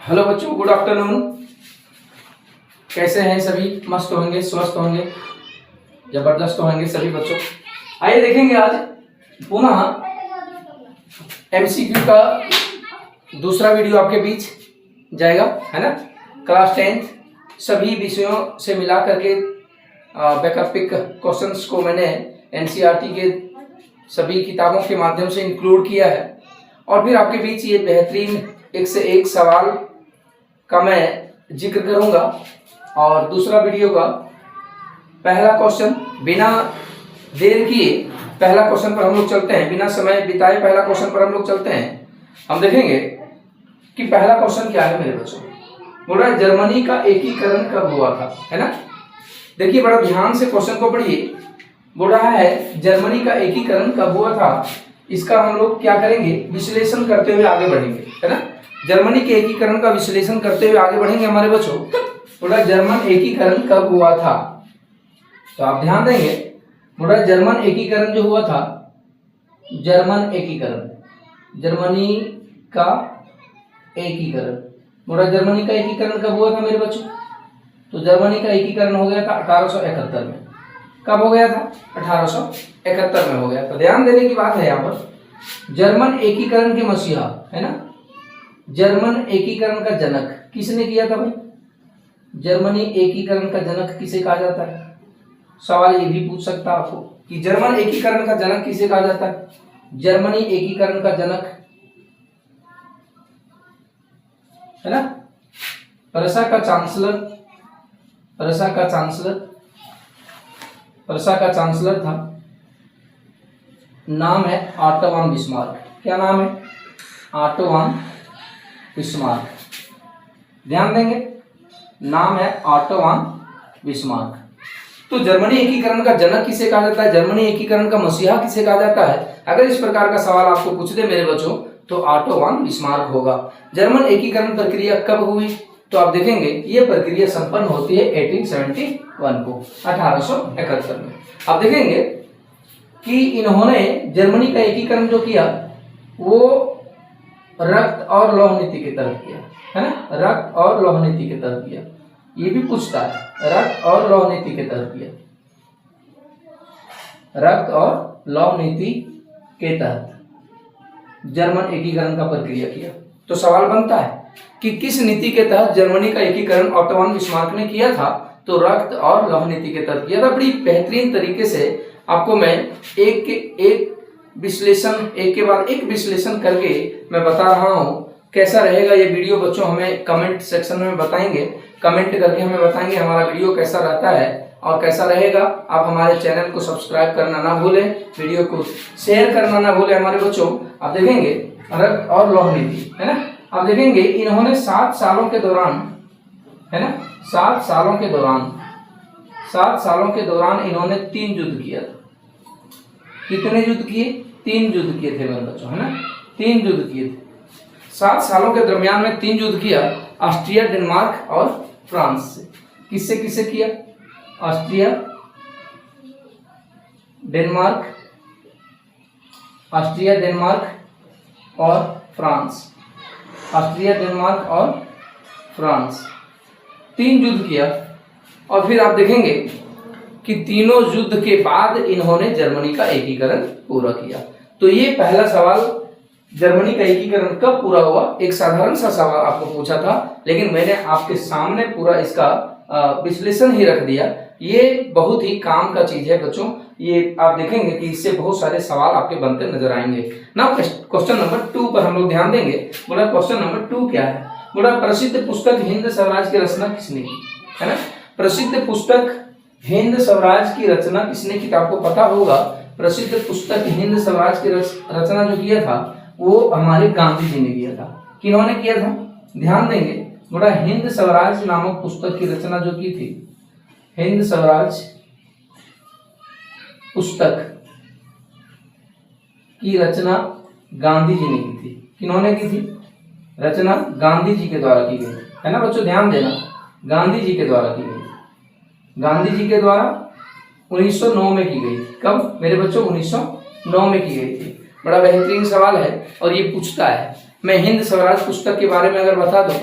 Hello बच्चों, good afternoon. कैसे हैं सभी? मस्त होंगे, स्वस्थ होंगे, जबरदस्त होंगे सभी बच्चों। आइए देखेंगे आज पुनः एमसीक्यू का दूसरा वीडियो आपके बीच जाएगा, है ना। क्लास 10th सभी विषयों से मिला करके वैकल्पिक क्वेश्चंस को मैंने एनसीईआरटी के सभी किताबों के माध्यम से इंक्लूड किया है और फिर आपके बीच ये बेहतरीन एक से एक सवाल का मैं जिक्र करूंगा। और दूसरा वीडियो का पहला क्वेश्चन बिना देर किए पहला क्वेश्चन पर हम लोग चलते हैं, बिना समय बिताए पहला क्वेश्चन पर हम लोग चलते हैं। हम देखेंगे कि पहला क्वेश्चन क्या है मेरे बच्चों। बोल रहा है जर्मनी का एकीकरण कब हुआ था, है ना। देखिए बड़ा ध्यान से क्वेश्चन को पढ़िए। बोल रहा है जर्मनी का एकीकरण कब हुआ था, इसका हम लोग क्या करेंगे, विश्लेषण करते हुए आगे बढ़ेंगे, है ना। जर्मनी के एकीकरण का विश्लेषण करते हुए आगे बढ़ेंगे हमारे बच्चों। बोला जर्मन एकीकरण कब हुआ था, तो आप ध्यान देंगे। बोला जर्मन एकीकरण जो हुआ था, जर्मन एकीकरण, जर्मनी का एकीकरण। बोला जर्मनी का एकीकरण कब हुआ था मेरे बच्चों, तो जर्मनी का एकीकरण हो गया था 1871 में। कब हो गया था? 1871 में हो गया। तो ध्यान देने की बात है यहाँ पर, जर्मन एकीकरण के मसीहा, है ना। जर्मन एकीकरण का जनक किसने किया था भाई? जर्मनी एकीकरण का जनक किसे कहा जाता है? सवाल ये भी पूछ सकता है आपको कि जर्मन एकीकरण का जनक किसे कहा जाता है? जर्मनी एकीकरण का जनक, है ना, प्रशा का चांसलर, प्रशा का चांसलर, प्रशा का चांसलर था, नाम है ऑटो वन बिस्मार्क। क्या नाम है? Auto von Bismarck. ध्यान देंगे, नाम है ऑटो वन बिस्मार्क। तो जर्मनी एकीकरण का जनक किसे कहा जाता है, जर्मनी एकीकरण का मसीहा किसे कहा जाता है? अगर इस प्रकार का सवाल आपको पूछ दे मेरे बच्चों तो ऑटो वन बिस्मार्क होगा। जर्मन एकीकरण प्रक्रिया कब हुई, तो आप देखेंगे ये प्रक्रिया संपन्न होती है 1871 को, 1871 में। आप देखेंगे कि इन्होंने जर्मनी का एकीकरण जो किया वो रक्त और लौह नीति के तहत किया, है ना, रक्त और लौह नीति के तहत किया। ये भी पूछता है, रक्त और लौह नीति के तहत किया, रक्त और लौह नीति के तहत जर्मन एकीकरण का प्रक्रिया किया। तो सवाल बनता है कि किस नीति के तहत जर्मनी का एकीकरण ऑटो वन बिस्मार्क ने किया था, तो रक्त और लौह नीति के तहत किया था। बड़ी बेहतरीन तरीके से आपको मैं एक के एक विश्लेषण, एक के बाद एक विश्लेषण करके मैं बता रहा हूं। कैसा रहेगा ये वीडियो बच्चों, हमें कमेंट सेक्शन में बताएंगे, कमेंट करके हमें बताएंगे हमारा वीडियो कैसा रहता है और कैसा रहेगा। आप हमारे चैनल को सब्सक्राइब करना ना भूलें, वीडियो को शेयर करना ना भूलें हमारे बच्चों। आप देखेंगे रक्त और लौह नीति, है ना। आप देखेंगे इन्होंने 7 सालों के दौरान, है ना, 7 सालों के दौरान, 7 सालों के दौरान इन्होंने 3 युद्ध किया था। कितने युद्ध किए? 3 युद्ध किए थे मेरे बच्चों, है ना, 3 युद्ध किए थे। 7 सालों के दरमियान में 3 युद्ध किया, ऑस्ट्रिया, डेनमार्क और फ्रांस से। किससे किससे किया? ऑस्ट्रिया, डेनमार्क, ऑस्ट्रिया, डेनमार्क और फ्रांस, ऑस्ट्रिया, डेनमार्क और फ्रांस, 3 युद्ध किया। और फिर आप देखेंगे कि तीनों युद्ध के बाद इन्होंने जर्मनी का एकीकरण पूरा किया। तो ये पहला सवाल, जर्मनी का एकीकरण कब पूरा हुआ, एक साधारण सा सवाल आपको पूछा था, लेकिन मैंने आपके सामने पूरा इसका विश्लेषण ही रख दिया। ये बहुत ही काम का चीज है बच्चों। ये आप देखेंगे कि इससे बहुत सारे सवाल आपके बनते नजर आएंगे ना। क्वेश्चन नंबर 2 पर हम लोग ध्यान देंगे। बोला क्वेश्चन नंबर 2 क्या है? बोला प्रसिद्ध पुस्तक हिंद स्वराज की रचना किसने की, है ना। प्रसिद्ध पुस्तक हिंद स्वराज की रचना किसने की, आपको पता होगा। प्रसिद्ध पुस्तक हिंद स्वराज की रचना जो किया था वो हमारे गांधी जी ने किया था। किन्होंने किया था? ध्यान देंगे। बोला हिंद स्वराज नामक पुस्तक की रचना जो की थी, हिंद स्वराज पुस्तक की रचना गांधी जी ने की थी। किन्होंने की थी? रचना गांधी जी के द्वारा की गई, है ना बच्चों, ध्यान देना, गांधी जी के द्वारा की गई। गांधी जी के द्वारा 1909 में की गई थी। कब मेरे बच्चों? 1909 में की गई थी। बड़ा बेहतरीन सवाल है और ये पूछता है। मैं हिंद स्वराज पुस्तक के बारे में अगर बता दूं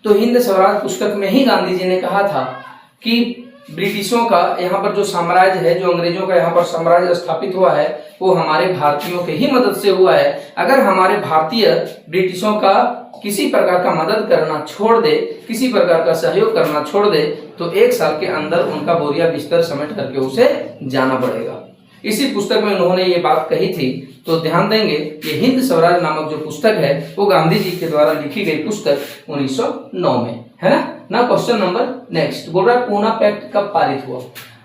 तो हिंद स्वराज पुस्तक में ही गांधी जी ने कहा था कि ब्रिटिशों का यहाँ पर जो साम्राज्य है, जो अंग्रेजों का यहाँ पर साम्राज्य स्थापित हुआ है, वो हमारे भारतीयों के ही मदद से हुआ है। अगर हमारे भारतीय ब्रिटिशों का किसी प्रकार का मदद करना छोड़ दे, किसी प्रकार का सहयोग करना छोड़ दे, तो 1 साल के अंदर उनका बोरिया बिस्तर समेट करके उसे जाना पड़ेगा। इसी पुस्तक में उन्होंने ये बात कही थी। तो ध्यान देंगे, ये हिंद स्वराज नामक जो पुस्तक है वो गांधी जी के द्वारा लिखी गई पुस्तक 1909 में, है ना। ना क्वेश्चन नंबर नेक्स्ट बोल रहा है पूना पैक्ट कब पारित हुआ।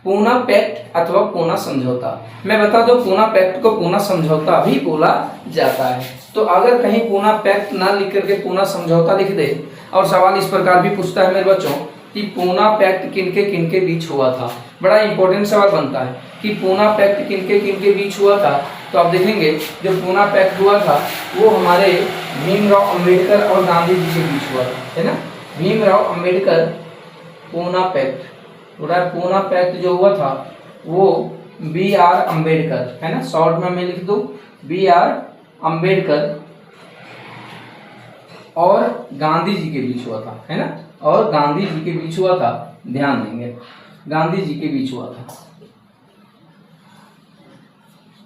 पूना पैक्ट अथवा पूना समझौता, मैं बता दूं पूना पैक्ट को पूना समझौता भी बोला जाता है। तो अगर कहीं पूना पैक्ट ना लिख करके पूना समझौता लिख दे, और सवाल इस प्रकार भी पूछता है मेरे बच्चों कि पूना पैक्ट किनके बीच हुआ था, बड़ा इंपॉर्टेंट सवाल बनता है कि पूना पैक्ट किनके बीच हुआ था। तो आप देखेंगे जो पूना पैक्ट हुआ था वो हमारे भीमराव अंबेडकर और गांधी जी के बीच हुआ था, है ना। भीमराव अंबेडकर पूना पैक्ट, पूना पैक्ट जो हुआ था वो BR अंबेडकर, है ना, शॉर्ट में मैं लिख दूं BR अंबेडकर और गांधी जी के बीच हुआ था, है ना, और गांधी जी के बीच हुआ था। ध्यान देंगे गांधी जी के बीच हुआ था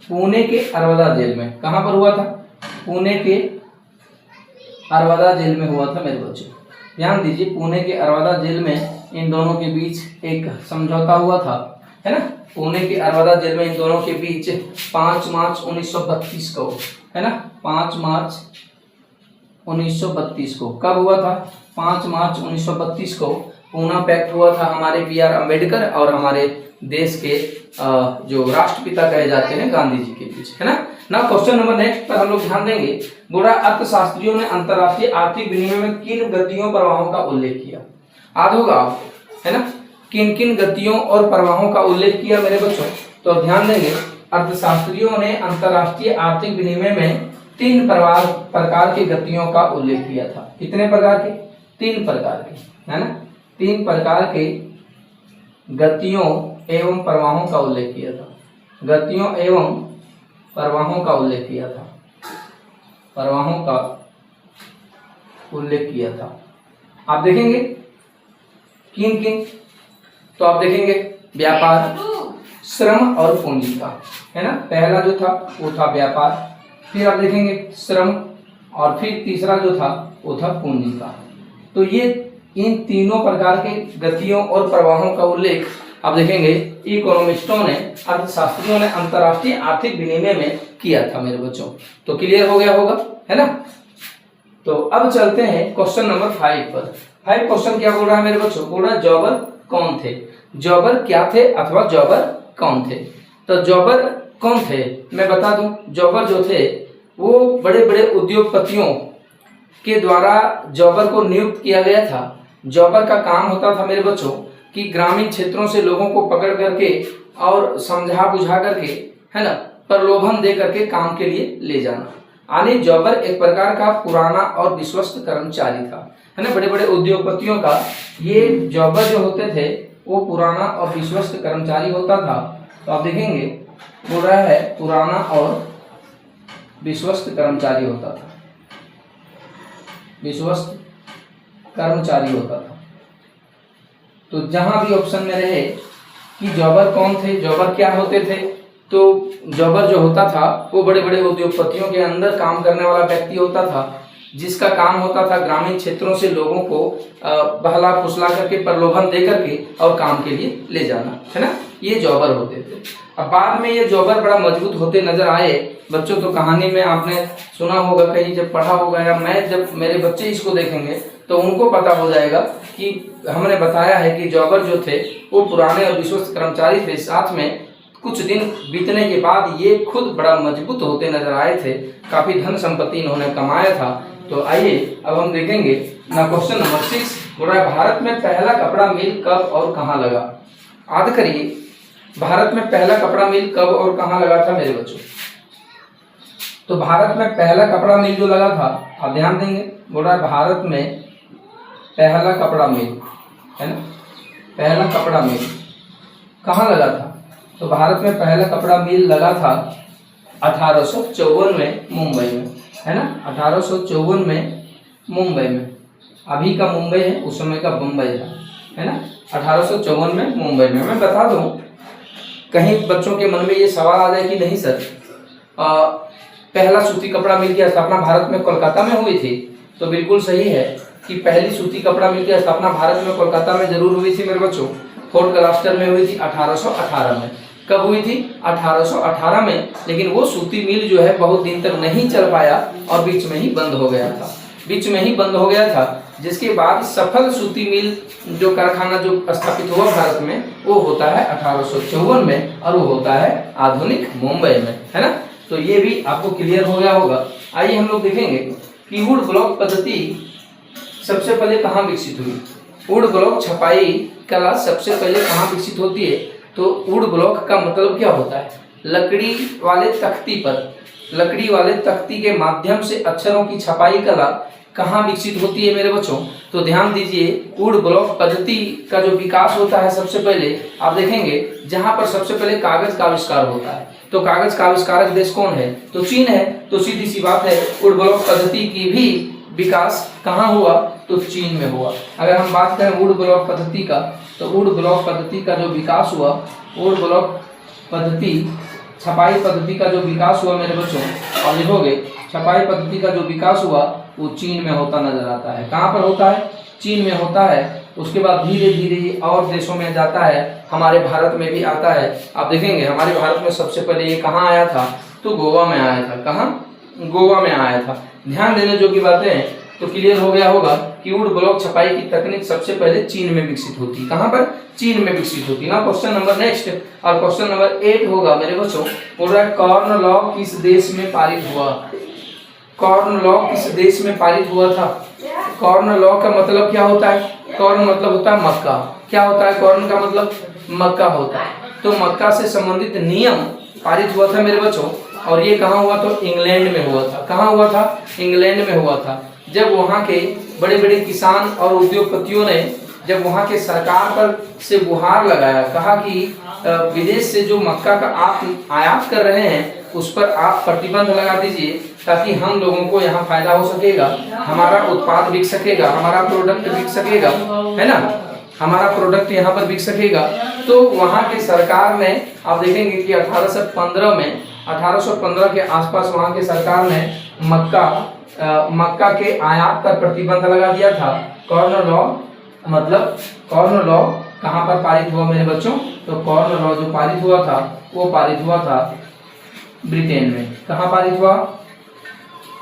पुणे के अरवदा जेल में। कहां पर हुआ था? पुणे के अरवदा जेल में हुआ था मेरे बच्चों। ध्यान दीजिए, पुणे के अरवदा जेल में इन दोनों के बीच एक समझौता हुआ था, है ना। पुणे के अरवदा जेल में इन दोनों के बीच 5 मार्च 1932 को, है ना, 5 मार्च 1932 को कब हुआ था? 5 मार्च 1932 को पूना पैक्ट हुआ था हमारे BR अंबेडकर और हमारे देश के जो राष्ट्रपिता कहे जाते हैं गांधी जी के बीच, है ना। ना क्वेश्चन नंबर नेक्स्ट पर हम लोग ध्यान देंगे। बुरा अर्थशास्त्रियों ने अंतरराष्ट्रीय आर्थिक विनिमय में किन गतियों प्रवाहों का उल्लेख किया? याद होगा आपको, है ना, किन किन गतियों और प्रवाहों का उल्लेख किया मेरे बच्चों? तो ध्यान देंगे, अर्थशास्त्रियों ने अंतरराष्ट्रीय आर्थिक विनिमय में 3 प्रकार की गतियों का उल्लेख किया था। कितने प्रकार के? 3 प्रकार के, है ना, 3 प्रकार के गतियों एवं प्रवाहों का उल्लेख किया था। गतियों एवं प्रवाहों का उल्लेख किया था, प्रवाहों का उल्लेख किया था। आप देखेंगे किन किन, तो आप देखेंगे व्यापार, श्रम और पूंजी का, है ना। पहला जो था वो था व्यापार, फिर आप देखेंगे श्रम, और फिर तीसरा जो था वो था पूंजी का। तो ये इन तीनों प्रकार के गतियों और प्रवाहों का उल्लेख आप देखेंगे इकोनॉमिस्टों ने, अर्थशास्त्रियों ने अंतरराष्ट्रीय आर्थिक विनिमय में किया था मेरे बच्चों। तो क्लियर हो गया होगा, है ना। तो अब चलते हैं क्वेश्चन नंबर 5 पर। 5 क्वेश्चन क्या बोल रहा है मेरे बच्चों? बोल रहा है जॉबर कौन थे? जॉबर क्या थे अथवा जॉबर कौन थे? तो जॉबर कौन थे मैं बता दूं। जॉबर जो थे वो बड़े बड़े उद्योगपतियों के द्वारा जॉबर को नियुक्त किया गया था। जॉबर का काम होता था मेरे बच्चों कि ग्रामीण क्षेत्रों से लोगों को पकड़ करके और समझा बुझा करके, है ना, प्रलोभन दे करके काम के लिए ले जाना। यानी जॉबर एक प्रकार का पुराना और विश्वस्त कर्मचारी था, है ना। बड़े बड़े उद्योगपतियों का ये जॉबर जो होते थे वो पुराना और विश्वस्त कर्मचारी होता था। तो आप देखेंगे बोल रहा है पुराना और विश्वस्त कर्मचारी होता था, विश्वस्त कर्मचारी होता था। तो जहां भी ऑप्शन में रहे कि जॉबर कौन थे, जॉबर क्या होते थे, तो जॉबर जो होता था वो बड़े बड़े उद्योगपतियों के अंदर काम करने वाला व्यक्ति होता था, जिसका काम होता था ग्रामीण क्षेत्रों से लोगों को बहला फुसला करके प्रलोभन दे करके और काम के लिए ले जाना, है ना। ये जॉबर होते थे। अब बाद में ये जॉबर बड़ा मजबूत होते नजर आए बच्चों। तो कहानी में आपने सुना होगा, कहीं जब पढ़ा होगा, या मैं जब मेरे बच्चे इसको देखेंगे तो उनको पता हो जाएगा कि हमने बताया है कि जॉबर जो थे वो पुराने और विश्वस्त कर्मचारी थे। साथ में कुछ दिन बीतने के बाद ये खुद बड़ा मजबूत होते नजर आए थे, काफी धन संपत्ति इन्होंने कमाया था। तो आइए अब हम देखेंगे ना क्वेश्चन नंबर 6 बोल रहा है भारत में पहला कपड़ा मिल कब और कहाँ लगा। याद करिए, भारत में पहला कपड़ा मिल कब और कहाँ लगा था मेरे बच्चों। तो भारत में पहला कपड़ा मिल जो लगा था, आप ध्यान देंगे, बोल रहा है भारत में पहला कपड़ा मिल, है ना, पहला कपड़ा मिल कहाँ लगा था। तो भारत में पहला कपड़ा मिल लगा था 1854 में मुंबई में, है ना, 1854 में मुंबई में। अभी का मुंबई है, उस समय का बम्बई था, है ना। 1854 में मुंबई में। मैं बता दूं, कहीं बच्चों के मन में ये सवाल आ जाए कि नहीं सर, पहला सूती कपड़ा मिल की स्थापना भारत में कोलकाता में हुई थी, तो बिल्कुल सही है कि पहली सूती कपड़ा मिल की स्थापना भारत में कोलकाता में जरूर हुई थी मेरे बच्चों। फोर्ट गलास्टर में हुई थी 1818 में। कब हुई थी? 1818 में। लेकिन वो सूती मिल जो है बहुत दिन तक नहीं चल पाया और बीच में ही बंद हो गया था, बीच में ही बंद हो गया था। जिसके बाद सफल सूती मिल जो कारखाना जो स्थापित हुआ भारत में, वो होता है 1854 में, और वो होता है आधुनिक मुंबई में, है ना। तो ये भी आपको क्लियर हो गया होगा। आइए हम लोग देखेंगे कि वुड ब्लॉक पद्धति सबसे पहले कहाँ विकसित हुई। वुड ब्लॉक छपाई कला सबसे पहले कहाँ विकसित होती है? तो वुड ब्लॉक का मतलब क्या होता है? लकड़ी वाले तख्ती पर, लकड़ी वाले तख्ती के माध्यम से अक्षरों की छपाई कला कहाँ विकसित होती है मेरे बच्चों? तो ध्यान दीजिए, वुड ब्लॉक पद्धति का जो विकास होता है सबसे पहले आप देखेंगे जहां पर सबसे पहले कागज का आविष्कार होता है। तो कागज का आविष्कारक देश कौन है? तो चीन है। तो सीधी सी बात है, वुड ब्लॉक पद्धति की भी विकास कहाँ हुआ? तो चीन में हुआ। अगर हम बात करें वुड ब्लॉक पद्धति का, तो वुड ब्लॉक पद्धति का जो विकास हुआ, वुड ब्लॉक पद्धति छपाई पद्धति का जो विकास हुआ मेरे बच्चों, और लिखोगे छपाई पद्धति का जो विकास हुआ वो चीन में होता नजर आता है। कहाँ पर होता है? चीन में होता है। उसके बाद धीरे धीरे और देशों में जाता है, हमारे भारत में भी आता है। आप देखेंगे हमारे भारत में सबसे पहले ये कहाँ आया था? तो गोवा में आया था। कहाँ? गोवा में आया था। ध्यान देने जो की बातें हैं, तो क्लियर हो गया होगा कि वुड ब्लॉक छपाई की तकनीक सबसे पहले चीन में विकसित होती। कहाँ पर? चीन में विकसित होती ना। क्वेश्चन नंबर नेक्स्ट, और क्वेश्चन नंबर 8 होगा मेरे बच्चों। बोल रहा है कॉर्न लॉ किस देश में पारित हुआ? कॉर्न लॉ किस देश में पारित हुआ था? कॉर्न लॉ का मतलब क्या होता है? कॉर्न मतलब होता है मक्का। क्या होता है कॉर्न का मतलब? मक्का होता है। तो मक्का से संबंधित नियम पारित हुआ था मेरे बच्चों, और ये कहाँ हुआ? तो इंग्लैंड में हुआ था। कहाँ हुआ था? इंग्लैंड में हुआ था। जब वहाँ के बड़े बड़े किसान और उद्योगपतियों ने जब वहाँ के सरकार पर से गुहार लगाया, कहा कि विदेश से जो मक्का का आप आयात कर रहे हैं उस पर आप प्रतिबंध लगा दीजिए, ताकि हम लोगों को यहाँ फायदा हो सकेगा, हमारा उत्पाद बिक सकेगा, हमारा प्रोडक्ट बिक सकेगा, है ना, हमारा प्रोडक्ट यहाँ पर बिक सकेगा। तो वहाँ की सरकार ने, आप देखेंगे कि 1815 के आसपास वहाँ की सरकार ने मक्का के आयात पर प्रतिबंध लगा दिया था। कॉर्न लॉ मतलब कॉर्न लॉ कहाँ पर पारित हुआ मेरे बच्चों? तो कॉर्न लॉ जो पारित हुआ था वो पारित हुआ था ब्रिटेन में। कहाँ पारित हुआ?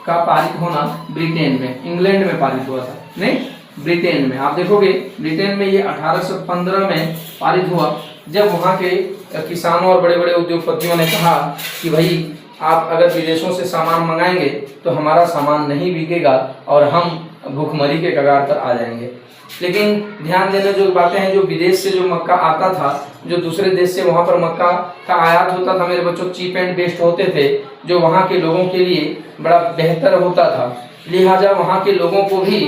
का पारित होना ब्रिटेन में, इंग्लैंड में पारित हुआ था नहीं, ब्रिटेन में। आप देखोगे ब्रिटेन में ये 1815 में पारित हुआ, जब वहाँ के किसानों और बड़े बड़े उद्योगपतियों ने कहा कि भाई आप अगर विदेशों से सामान मंगाएंगे तो हमारा सामान नहीं बिकेगा और हम भूखमरी के कगार पर आ जाएंगे। लेकिन ध्यान देने जो बातें हैं, जो विदेश से जो मक्का आता था, जो दूसरे देश से वहाँ पर मक्का का आयात होता था मेरे बच्चों, चीप एंड बेस्ट होते थे, जो वहाँ के लोगों के लिए बड़ा बेहतर होता था। लिहाजा वहाँ के लोगों को भी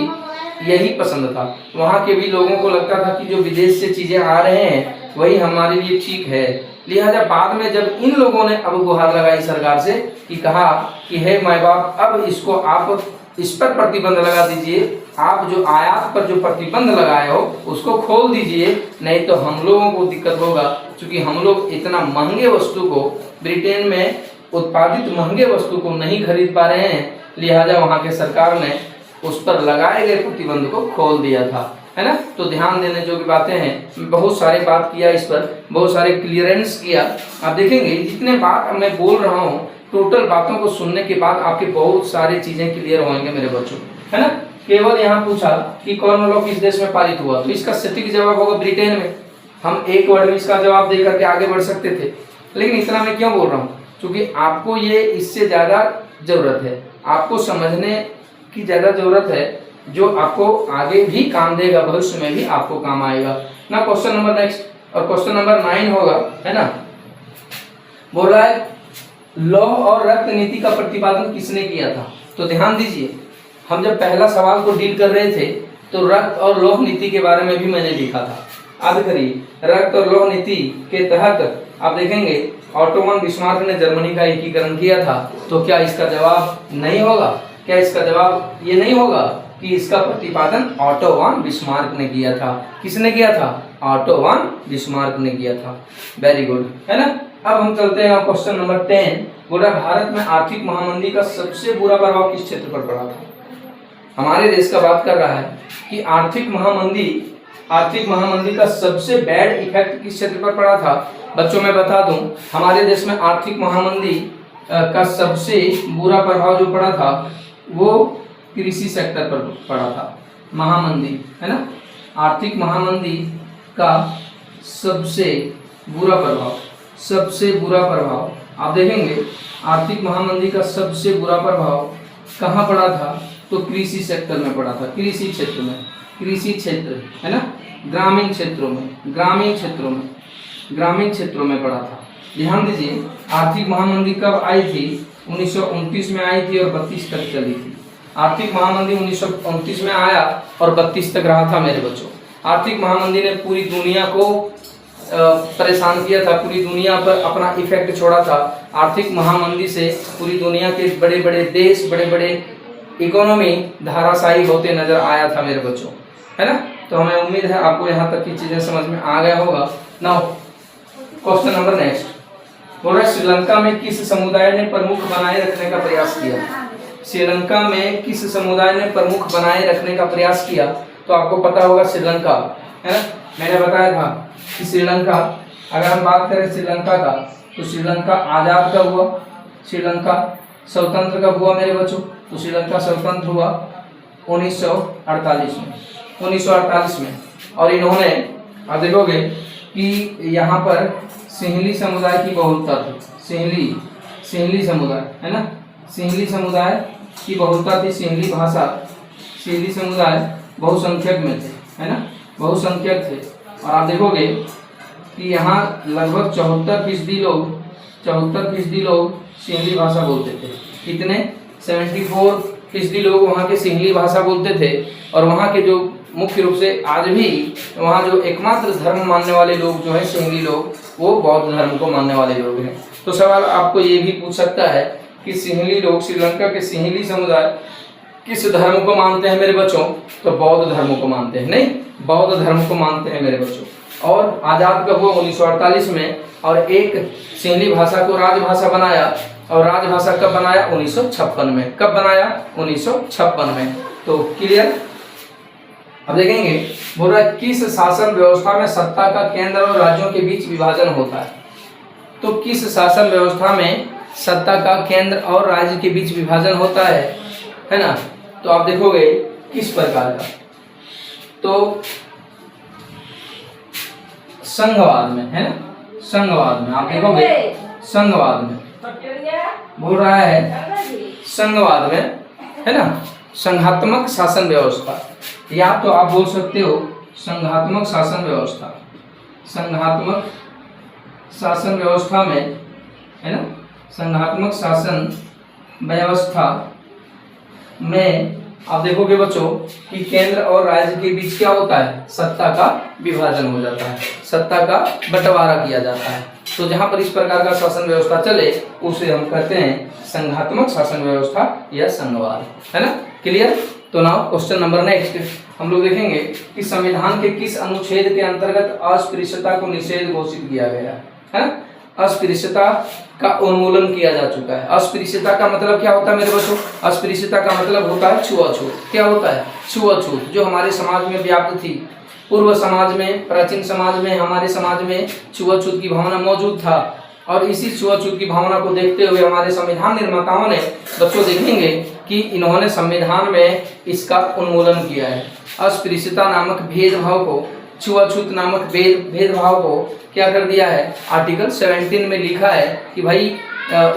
यही पसंद था। वहाँ के भी लोगों को लगता था कि जो विदेश से चीजें आ रहे हैं वही हमारे लिए ठीक है। लिहाजा बाद में जब इन लोगों ने अब गुहार लगाई सरकार से कि कहा कि हे माय बाप, अब इसको आप इस पर प्रतिबंध लगा दीजिए, आप जो आयात पर जो प्रतिबंध लगाए हो उसको खोल दीजिए, नहीं तो हम लोगों को दिक्कत होगा, क्योंकि हम लोग इतना महंगे वस्तु को, ब्रिटेन में उत्पादित महंगे वस्तु को नहीं खरीद पा रहे हैं। लिहाजा वहाँ के सरकार ने उस पर लगाए गए प्रतिबंध को खोल दिया था, है ना। तो ध्यान देने जो भी बातें हैं, बहुत सारे बात किया इस पर, बहुत सारे क्लियरेंस किया। आप देखेंगे जितने बात मैं बोल रहा हूँ, टोटल बातों को सुनने के बाद आपके बहुत सारी चीजें क्लियर होंगे मेरे बच्चों, है ना। केवल यहाँ पूछा कि कॉर्न लॉ किस देश में पारित हुआ, तो इसका सटीक जवाब होगा ब्रिटेन में। हम एक वर्ड में इसका जवाब दे करके आगे बढ़ सकते थे, लेकिन इतना मैं क्यों बोल रहा हूँ? क्योंकि आपको ये इससे ज्यादा जरूरत है, आपको समझने की ज्यादा जरूरत है, जो आपको आगे भी काम देगा, भविष्य में भी आपको काम आएगा ना। क्वेश्चन नंबर नेक्स्ट, और क्वेश्चन नंबर 9 होगा, है ना। बोल रहा है लौह और रक्त नीति का प्रतिपादन किसने किया था? तो ध्यान दीजिए, हम जब पहला सवाल को डील कर रहे थे तो रक्त और लौह नीति के बारे में भी मैंने लिखा था। अब करिए, रक्त और लौह नीति के तहत आप देखेंगे ऑटो वन बिस्मार्क ने जर्मनी का एकीकरण किया था। तो क्या इसका जवाब नहीं होगा? क्या इसका जवाब ये नहीं होगा कि इसका प्रतिपादन ऑटो वॉन बिस्मार्क ने किया था। किसने किया था? ऑटो वॉन बिस्मार्क ने किया था। वेरी गुड, है ना। अब हम चलते हैं क्वेश्चन नंबर 10। बोला भारत में आर्थिक महामंदी का सबसे बुरा प्रभाव किस क्षेत्र पर पड़ा था? हमारे देश का बात कर रहा है कि आर्थिक महामंदी का सबसे बैड इफेक्ट किस क्षेत्र पर पड़ा था। बच्चों मैं बता दूं, हमारे देश में आर्थिक महामंदी का सबसे बुरा प्रभाव जो पड़ा था वो कृषि सेक्टर पर पड़ा था। महामंदी, है ना, आर्थिक महामंदी का सबसे बुरा प्रभाव आप देखेंगे, आर्थिक महामंदी का सबसे बुरा प्रभाव कहाँ पड़ा था? तो कृषि सेक्टर में पड़ा था। कृषि क्षेत्र, है ना, ग्रामीण क्षेत्रों में पड़ा था। ध्यान दीजिए, आर्थिक महामंदी कब आई थी? 1929 में आई थी और 32 तक चली थी। आर्थिक महामंदी 1929 में आया और 32 तक रहा था मेरे बच्चों। आर्थिक महामंदी ने पूरी दुनिया को परेशान किया था, पूरी दुनिया पर अपना इफेक्ट छोड़ा था। आर्थिक महामंदी से पूरी दुनिया के बड़े बड़े देश, बड़े बड़े इकोनॉमी धराशायी होते नजर आया था मेरे बच्चों, है ना। तो हमें उम्मीद है आपको यहाँ तक की चीजें समझ में आ गया होगा। नाउ क्वेश्चन नंबर नेक्स्ट, बोल रहा है श्रीलंका में किस समुदाय ने प्रमुख बनाए रखने का प्रयास किया? श्रीलंका में किस समुदाय ने प्रमुख बनाए रखने का प्रयास किया? तो आपको पता होगा श्रीलंका, है ना। मैंने बताया था कि श्रीलंका, अगर हम बात करें श्रीलंका का, तो श्रीलंका आजाद कब हुआ? श्रीलंका स्वतंत्र कब हुआ मेरे बच्चों? तो श्रीलंका स्वतंत्र हुआ 1948 में। और इन्होंने, आप देखोगे कि यहाँ पर सिंहली समुदाय की बहुलता थी। सिंहली समुदाय, है ना, सिंहली समुदाय की बहुलता थी। सिंहली समुदाय बहुसंख्यक में थे, है ना, बहुसंख्यक थे। और आप देखोगे कि यहाँ लगभग 74% लोग सिंहली भाषा बोलते थे। कितने? 74% लोग वहाँ के सिंहली भाषा बोलते थे। और वहाँ के जो मुख्य रूप से आज भी वहाँ जो एकमात्र धर्म मानने वाले लोग जो है सिंहली लोग, वो बौद्ध धर्म को मानने वाले लोग हैं। तो सवाल आपको ये भी पूछ सकता है कि सिंहली लोग, श्रीलंका के सिंहली समुदाय किस धर्म को मानते हैं मेरे बच्चों? तो बौद्ध धर्म को मानते हैं। नहीं, बौद्ध धर्म को मानते हैं मेरे बच्चों। और आजाद कब हुआ? 1948 में। और एक सिंहली भाषा को राजभाषा बनाया। और राजभाषा कब बनाया? 1956 में। कब बनाया? 1956 में। तो क्लियर। अब देखेंगे, बोल रहा है किस शासन व्यवस्था में सत्ता का केंद्र और राज्यों के बीच विभाजन होता है? तो किस शासन व्यवस्था में सत्ता का केंद्र और राज्य के बीच विभाजन होता है ना। तो आप देखोगे किस प्रकार का, तो संघवाद में, है ना, संघवाद में। आप देखोगे संघवाद में बोल रहा है, संघवाद में, है ना, संघात्मक शासन व्यवस्था, या तो आप बोल सकते हो संघात्मक शासन व्यवस्था। संघात्मक शासन व्यवस्था में, है ना, संघात्मक शासन व्यवस्था में आप देखोगे बच्चों कि केंद्र और राज्य के बीच क्या होता है? सत्ता का विभाजन हो जाता है, सत्ता का बंटवारा किया जाता है। तो जहां पर इस प्रकार का शासन व्यवस्था चले उसे हम कहते हैं संघात्मक शासन व्यवस्था या संघवाद, है ना। क्लियर। तो नाउ क्वेश्चन नंबर नेक्स्ट हम लोग देखेंगे कि संविधान के किस अनुच्छेद के अंतर्गत अस्पृश्यता को निषेध घोषित किया गया है ना। अस्पृश्यता का उन्मूलन किया जा चुका है। अस्पृश्यता का मतलब क्या होता है मेरे बच्चों? अस्पृश्यता का मतलब होता है छुआछूत। क्या होता है? छुआछूत, जो हमारे समाज में व्याप्त थी। पूर्व समाज में, प्राचीन समाज में, हमारे समाज में छुआछूत की भावना मौजूद था। और इसी छुआछूत की भावना को देखते हुए हमारे संविधान निर्माताओं ने, बच्चों देखेंगे कि इन्होंने संविधान में इसका उन्मूलन किया है। अस्पृश्यता नामक भेदभाव को, छुआछूत नामक भेदभाव को क्या कर दिया है? आर्टिकल 17 में लिखा है कि भाई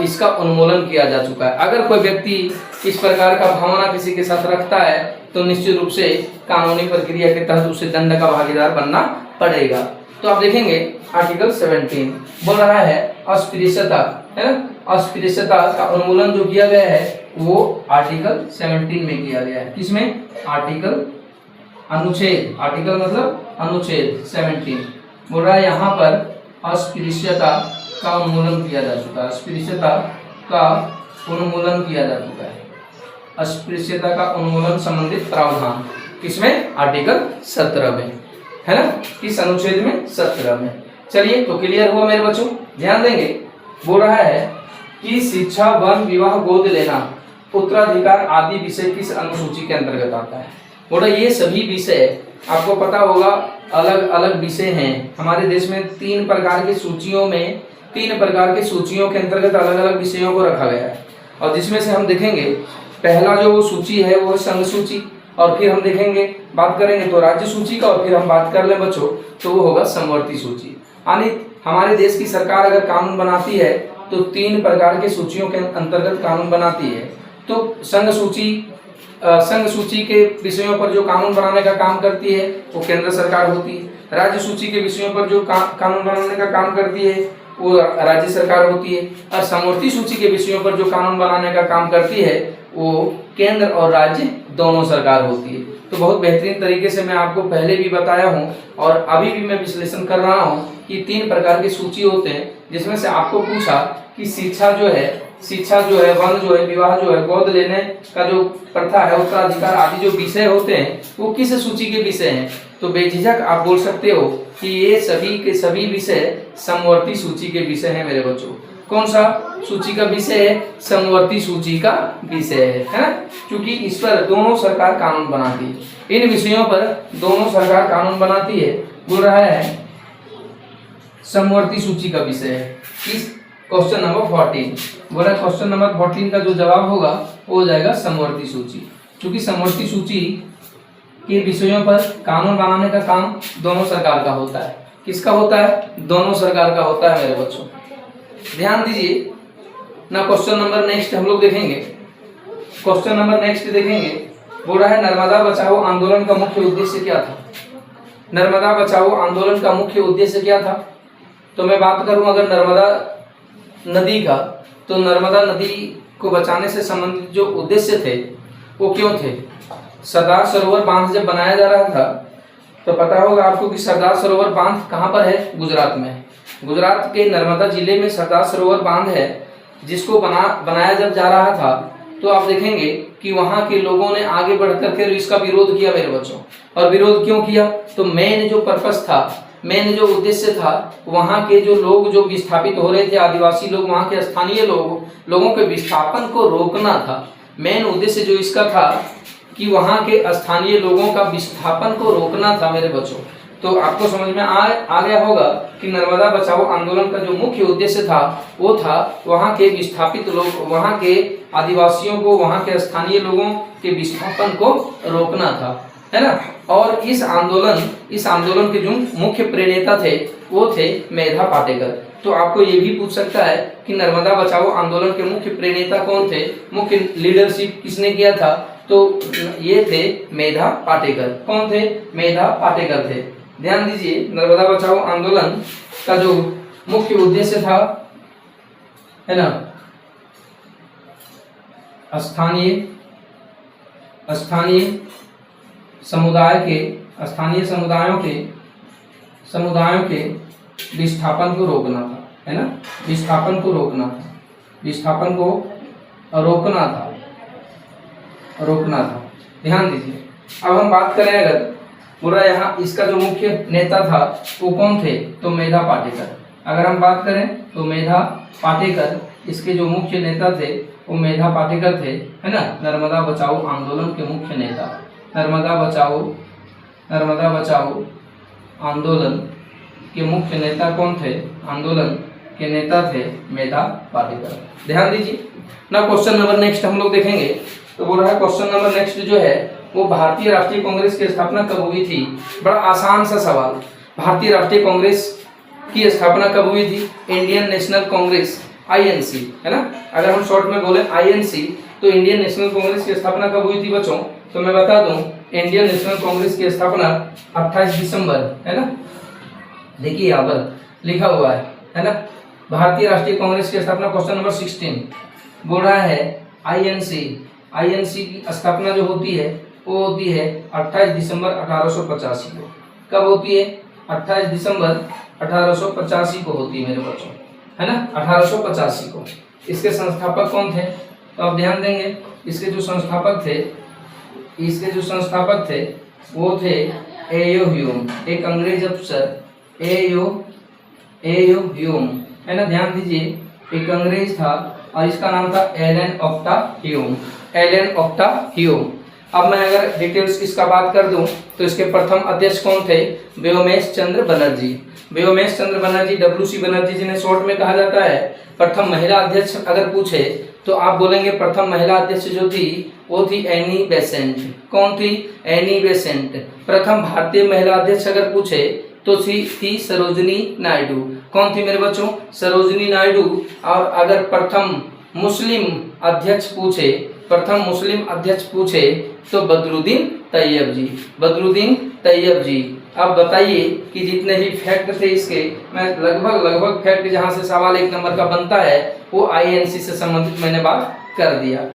इसका उन्मूलन किया जा चुका है। अगर कोई व्यक्ति इस प्रकार का भावना किसी के साथ रखता है तो निश्चित रूप से कानूनी प्रक्रिया के तहत उसे दंड का भागीदार बनना पड़ेगा। तो आप देखेंगे आर्टिकल 17 बोल रहा है अस्पृश्यता, है ना, अस्पृश्यता का उन्मूलन जो किया गया है वो आर्टिकल 17 में किया गया है। किसमें? आर्टिकल, अनुच्छेद, आर्टिकल मतलब अनुच्छेद 17 बोल रहा है यहाँ पर अस्पृश्यता का उन्मूलन किया जा चुका है। अस्पृश्यता का उन्मूलन किया जा चुका है। अस्पृश्यता का उन्मूलन संबंधित प्रावधान, किसमें? आर्टिकल 17 में, है ना, किस अनुच्छेद में? 17 में। चलिए, तो क्लियर हुआ मेरे बच्चों, ध्यान देंगे। बोल रहा है कि शिक्षा, वन, विवाह, गोद लेना, उत्तराधिकार आदि विषय किस अनुसूची के अंतर्गत आता है? बोला ये सभी विषय आपको पता होगा अलग अलग विषय हैं। हमारे देश में 3 प्रकार की सूचियों में 3 प्रकार की सूचियों के अंतर्गत अलग अलग विषयों को रखा गया है, और जिसमें से हम देखेंगे पहला जो वो सूची है वो संघ सूची, और फिर हम देखेंगे बात करेंगे तो राज्य सूची का, और फिर हम बात कर ले बच्चों तो वो होगा समवर्ती सूची। यानी हमारे देश की सरकार अगर कानून बनाती है तो 3 प्रकार के सूचियों के अंतर्गत कानून बनाती है। तो संघ सूची के विषयों पर जो कानून बनाने का काम करती है वो केंद्र सरकार होती है। राज्य सूची के विषयों पर जो कानून बनाने का काम करती है वो राज्य सरकार होती है, और समवर्ती सूची के विषयों पर जो कानून बनाने का काम करती है वो केंद्र और राज्य दोनों सरकार होती है। तो बहुत बेहतरीन तरीके से मैं आपको पहले भी बताया हूँ और अभी भी मैं विश्लेषण कर रहा हूँ कि 3 प्रकार की सूची होते हैं, जिसमें से आपको पूछा कि शिक्षा जो है, वन जो है, विवाह जो है, गोद लेने का जो प्रथा है, उत्तराधिकार आदि जो विषय होते हैं वो किस सूची के विषय हैं? तो बेझिझक आप बोल सकते हो कि ये सभी के सभी विषय समवर्ती सूची के विषय हैं मेरे बच्चों। कौन सा सूची का विषय है? समवर्ती सूची का विषय है ना, क्योंकि इस पर दोनों सरकार कानून बनाती है, इन विषयों पर दोनों सरकार कानून बनाती है। बोल रहा है समवर्ती सूची का विषय है। किस? Question number 14। बोला क्वेश्चन नंबर 14 का जो जवाब होगा वो हो जाएगा समवर्ती सूची, क्योंकि समवर्ती सूची के विषयों पर कानून बनाने का काम दोनों सरकार का होता है। किसका होता है? दोनों सरकार का होता है मेरे बच्चों, ध्यान दीजिए ना। क्वेश्चन नंबर नेक्स्ट हम लोग देखेंगे, क्वेश्चन नंबर नेक्स्ट देखेंगे। बोल रहा है नर्मदा बचाओ आंदोलन का मुख्य उद्देश्य क्या था? नर्मदा बचाओ आंदोलन का मुख्य उद्देश्य क्या था? तो मैं बात करूं अगर नर्मदा नदी का, तो नर्मदा नदी को बचाने से संबंधित जो उद्देश्य थे वो क्यों थे? सरदार सरोवर बांध जब बनाया जा रहा था तो पता होगा आपको कि सरदार सरोवर बांध कहाँ पर है? गुजरात में। गुजरात के नर्मदा जिले में सरदार सरोवर बांध है, जिसको बनाया जब जा रहा था तो आप देखेंगे कि वहां के लोगों ने आगे बढ़ करके इसका विरोध किया मेरे बच्चों। और विरोध क्यों किया? तो मेन जो पर्पस था, मेन जो उद्देश्य था, वहां के जो लोग जो विस्थापित हो रहे थे, आदिवासी लोग, वहां के स्थानीय लोगों के विस्थापन को रोकना था। मेन उद्देश्य जो इसका था कि वहां के स्थानीय लोगों का विस्थापन को रोकना था मेरे बच्चों। तो आपको समझ में आ गया होगा कि नर्मदा बचाओ आंदोलन का जो मुख्य उद्देश्य था वो था वहां के विस्थापित लोग, वहां के आदिवासियों को, वहां के स्थानीय लोगों के विस्थापन को रोकना था, है ना। और इस आंदोलन के जो मुख्य प्रेरणा थे वो थे मेधा पाटेकर। तो आपको ये भी पूछ सकता है कि नर्मदा बचाओ आंदोलन के मुख्य प्रेरणा कौन थे, मुख्य लीडरशिप किसने किया था? तो ये थे मेधा पाटेकर। कौन थे? मेधा पाटेकर थे। ध्यान दीजिए, नर्मदा बचाओ आंदोलन का जो मुख्य उद्देश्य था, है ना, स्थानीय समुदायों के विस्थापन को रोकना था, है ना, विस्थापन को रोकना था। ध्यान दीजिए। अब हम बात करें अगर पूरा यहाँ इसका जो मुख्य नेता था वो कौन थे? तो मेधा पाटेकर। अगर हम बात करें तो मेधा पाटेकर, इसके जो मुख्य नेता थे वो मेधा पाटेकर थे, है ना। नर्मदा बचाओ आंदोलन के मुख्य नेता, नर्मदा बचाओ आंदोलन के मुख्य नेता कौन थे? आंदोलन के नेता थे मेधा पाटेकर। ध्यान दीजिए ना। क्वेश्चन नंबर नेक्स्ट हम लोग देखेंगे। तो बोल रहा है क्वेश्चन नंबर नेक्स्ट जो है वो भारतीय राष्ट्रीय कांग्रेस की स्थापना कब हुई थी? बड़ा आसान सा सवाल। भारतीय राष्ट्रीय कांग्रेस की स्थापना कब हुई थी? इंडियन नेशनल कांग्रेस, INC, है ना। अगर हम शॉर्ट में बोले INC तो इंडियन नेशनल कांग्रेस की स्थापना कब हुई थी बच्चों? तो मैं बता दूं, इंडियन नेशनल कांग्रेस की स्थापना 28 दिसंबर, है ना, देखिए यहाँ पर लिखा हुआ है ना। भारतीय राष्ट्रीय कांग्रेस की स्थापना क्वेश्चन नंबर 16 बोल रहा है INC की स्थापना जो होती है वो होती है 28 दिसंबर 1885 को। कब होती है? 28 दिसंबर 1885 को होती है मेरे बच्चों, है ना, 1885 को। इसके संस्थापक कौन थे? तो आप ध्यान देंगे इसके जो संस्थापक थे वो थे एयो ह्यूम, एक अंग्रेज अफसर एयो ह्यूम, है ना, ध्यान दीजिए, एक अंग्रेज था और इसका नाम था एलन ऑक्टा ह्यूम। अब मैं अगर डिटेल्स इसका बात कर दूं तो इसके प्रथम अध्यक्ष कौन थे? व्योमेश चंद्र बनर्जी, WC बनर्जी जिन्हें शॉर्ट में कहा जाता है। प्रथम महिला अध्यक्ष अगर पूछे तो आप बोलेंगे प्रथम महिला अध्यक्ष जो थी वो थी एनी बेसेंट। कौन थी? Annie Besant. प्रथम भारतीय महिला अध्यक्ष अगर पूछे तो थी सरोजनी नायडू। कौन थी मेरे बच्चों? सरोजनी नायडू। और अगर प्रथम मुस्लिम अध्यक्ष पूछे तो बदरुद्दीन तैयब जी। अब बताइए कि जितने भी फैक्ट थे इसके, मैं लगभग फैक्ट जहां से सवाल 1 नंबर का बनता है वो INC से संबंधित मैंने बात कर दिया।